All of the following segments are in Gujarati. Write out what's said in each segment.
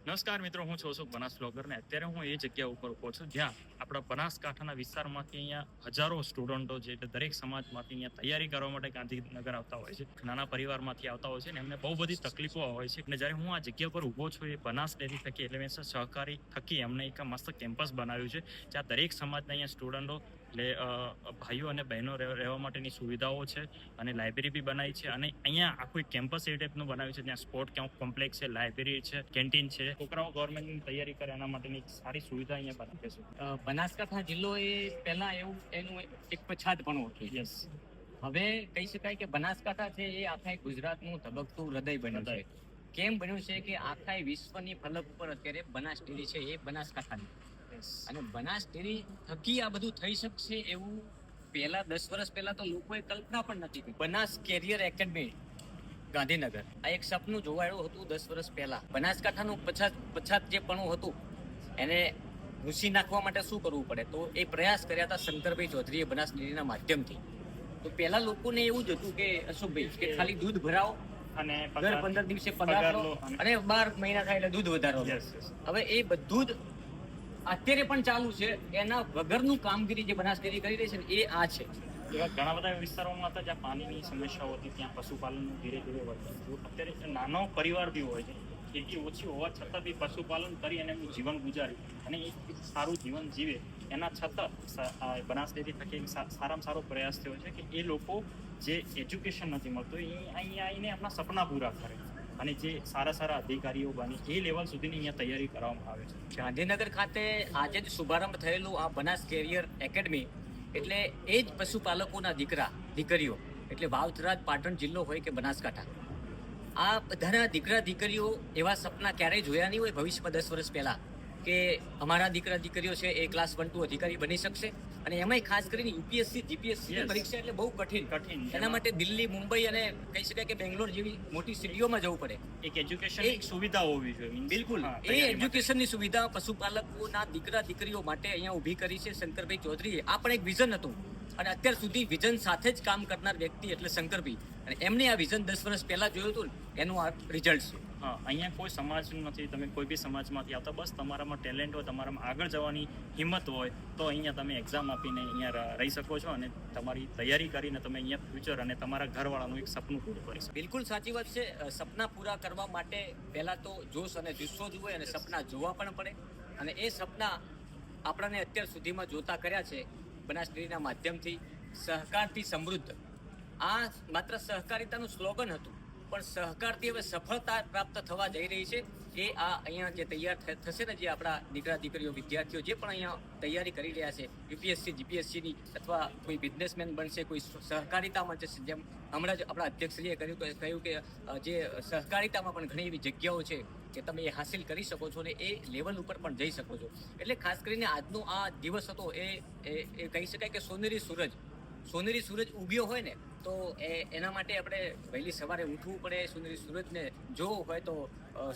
નમસ્કાર મિત્રો, હું છું અશોક બનાસ બ્લોગર ને અત્યારે હું એ જગ્યા ઉપર ઉભો છું જ્યાં આપણા બનાસકાંઠાના વિસ્તારમાંથી અહીંયા હજારો સ્ટુડન્ટો છે એટલે દરેક સમાજમાંથી અહીંયા તૈયારી કરવા માટે ગાંધીનગર આવતા હોય છે. નાના પરિવારમાંથી આવતા હોય છે ને એમને બહુ બધી તકલીફો હોય છે. અને જ્યારે હું આ જગ્યા પર ઉભો છું એ બનાસ ડેરી થકી એટલે મેં સહકારી થકી એમને એક મસ્ત કેમ્પસ બનાવ્યું છે જ્યાં દરેક સમાજના અહીંયા સ્ટુડન્ટો એટલે ભાઈઓ અને બહેનો રહેવા માટેની સુવિધાઓ છે અને લાઇબ્રેરી બી બનાવી છે. અને અહીંયા આખું એક કેમ્પસ એ ટાઈપનું બનાવ્યું છે જ્યાં સ્પોર્ટ કોમ્પ્લેક્સ છે, લાઇબ્રેરી છે, કેન્ટીન છે. છોકરાઓ ગવર્મેન્ટની તૈયારી કરે એના માટેની સારી સુવિધા અહીંયા બનાવે છે. બનાસકાંઠા જિલ્લો એ પહેલા એનું એક પછાતપણું હતું. યસ, હવે કહી શકાય કે બનાસકાંઠા છે એ આખા ગુજરાતનું ધબકતું હૃદય બન્યું છે. કેમ બન્યું છે કે આખા વિશ્વની ફલક ઉપર અત્યારે બનાસ ડેરી છે એ બનાસકાંઠાની, અને બનાસ ડેરી થકી આ બધું થઈ શકશે એવું પહેલા 10 વર્ષ પહેલા તો લોકોએ કલ્પના પણ નથી કરી. બનાસ કેરિયર એકેડમી ગાંધીનગર આ એક સપનું જોવાયું હતું 10 વર્ષ પહેલા. બનાસકાંઠાનું પછાત જે પણું હતું એને ભૂસી નાખવા માટે શું કરવું પડે, તો એ પ્રયાસ કર્યા હતા શંકરભાઈ ચૌધરીએ બનાસ ડેરીના માધ્યમથી. તો પહેલા લોકોને એવું જ હતું કે અશોકભાઈ કે ખાલી દૂધ ભરાવો અને દર 15 દિવસે પગાર લો અને 12 મહિના થાય એટલે દૂધ વધારો. હવે એ બધું જ અત્યારે પણ ચાલુ છે. એના વગરનું કામગીરી જે બનાસ ડેરી કરી રહી છે ને એ આ છે. એવા ઘણા બધા વિસ્તારોમાં હતા જ્યાં પાણીની સમસ્યાઓ હતી, ત્યાં પશુપાલનનું ધીરે ધીરે વધતું. અત્યારે નાનો પરિવાર બી હોય છે, ખેતી ઓછી હોવા છતાં બી પશુપાલન કરી અને એમનું જીવન ગુજારી અને એક સારું જીવન જીવે એના છતાં બનાસ ડેરી થકી સારામાં સારો પ્રયાસ થયો છે કે એ લોકો જે એજ્યુકેશન નથી મળતું એ અહીંયા આવીને એમના સપના પૂરા કરે અને જે સારા અધિકારીઓ બની એ લેવલ સુધીની અહીંયા તૈયારી કરવામાં આવે છે. ગાંધીનગર ખાતે આજે જ શુભારંભ થયેલું આ બનાસ કેરિયર એકેડમી એટલે એ જ પશુપાલકોના દીકરીઓ એટલે વાવથરાજ, પાટણ જિલ્લો હોય કે બનાસકાંઠા, આ બધાના દીકરીઓ એવા સપના ક્યારેય જોયા નહીં હોય ભવિષ્યમાં 10 વર્ષ પહેલા કે અમારા દીકરીઓ છે એ ક્લાસ 1 2 અધિકારી બની શકશે. અને એમાંય ખાસ કરીને યુપીએસસી જીપીએસસી પરીક્ષા એટલે બહુ કઠિન. એના માટે દિલ્હી, મુંબઈ અને કહી શકાય કે બેંગ્લોર જેવી મોટી સિટીઓમાં જવું પડે. એક એજ્યુકેશન સુવિધા હોવી જોઈએ. બિલકુલ એ એજ્યુકેશનની સુવિધા પશુપાલકોના દીકરીઓ માટે અહીંયા ઊભી કરી છે શંકરભાઈ ચૌધરીએ. આ પણ એક વિઝન હતું અને અત્યાર સુધી વિઝન સાથે જ કામ કરનાર વ્યક્તિ એટલે શંકરભાઈ, અને એમને આ વિઝન 10 વર્ષ પહેલા જોયું હતું ને એનું આ રિઝલ્ટ છે. અહીંયા કોઈ સમાજ નથી, તમે કોઈ બી સમાજમાંથી આવતા, બસ તમારામાં ટેલેન્ટ હોય, તમારામાં આગળ જવાની હિંમત હોય તો અહીંયા તમે એક્ઝામ આપીને અહીંયા રહી શકો છો અને તમારી તૈયારી કરીને તમે અહીંયા ફ્યુચર અને તમારા ઘરવાળાનું એક સપનું પૂરું કરી શકો. બિલકુલ સાચી વાત છે. સપના પૂરા કરવા માટે પહેલા તો જોશ અને જુસ્સો જોઈએ અને સપના જોવા પણ પડે. અને એ સપના આપણને અત્યાર સુધીમાં જોતા કર્યા છે બનાસ ડેરીના માધ્યમથી. સહકારથી સમૃદ્ધ, આ માત્ર સહકારિતાનું સ્લોગન હતું, પણ સહકારથી હવે સફળતા પ્રાપ્ત થવા જઈ રહી છે. એ આ અહીંયા જે તૈયાર થશે ને, જે આપણા દીકરીઓ વિદ્યાર્થીઓ જે પણ અહીંયા તૈયારી કરી રહ્યા છે યુપીએસસી જીપીએસસીની, અથવા કોઈ બિઝનેસમેન બનશે, કોઈ સહકારિતામાં જશે. જેમ હમણાં જ આપણા અધ્યક્ષશ્રીએ કહ્યું કે જે સહકારિતામાં પણ ઘણી એવી જગ્યાઓ છે કે તમે એ હાસિલ કરી શકો છો ને એ લેવલ ઉપર પણ જઈ શકો છો. એટલે ખાસ કરીને આજનો આ દિવસ હતો એ કહી શકાય કે સોનેરી સૂરજ ઉગ્યો હોય ને તો એના માટે આપણે વહેલી સવારે ઉઠવું પડે. સોનેરી સૂરજને જોવો હોય તો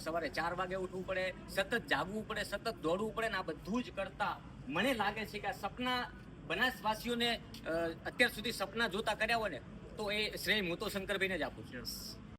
સવારે 4 વાગે ઉઠવું પડે, સતત જાગવું પડે, સતત દોડવું પડે. ને આ બધું જ કરતા મને લાગે છે કે આ સપના બનાસવાસીઓને અત્યાર સુધી સપના જોતા કર્યા હોય ને તો એ શ્રેય હું તો શંકરભાઈને જ આપું છું.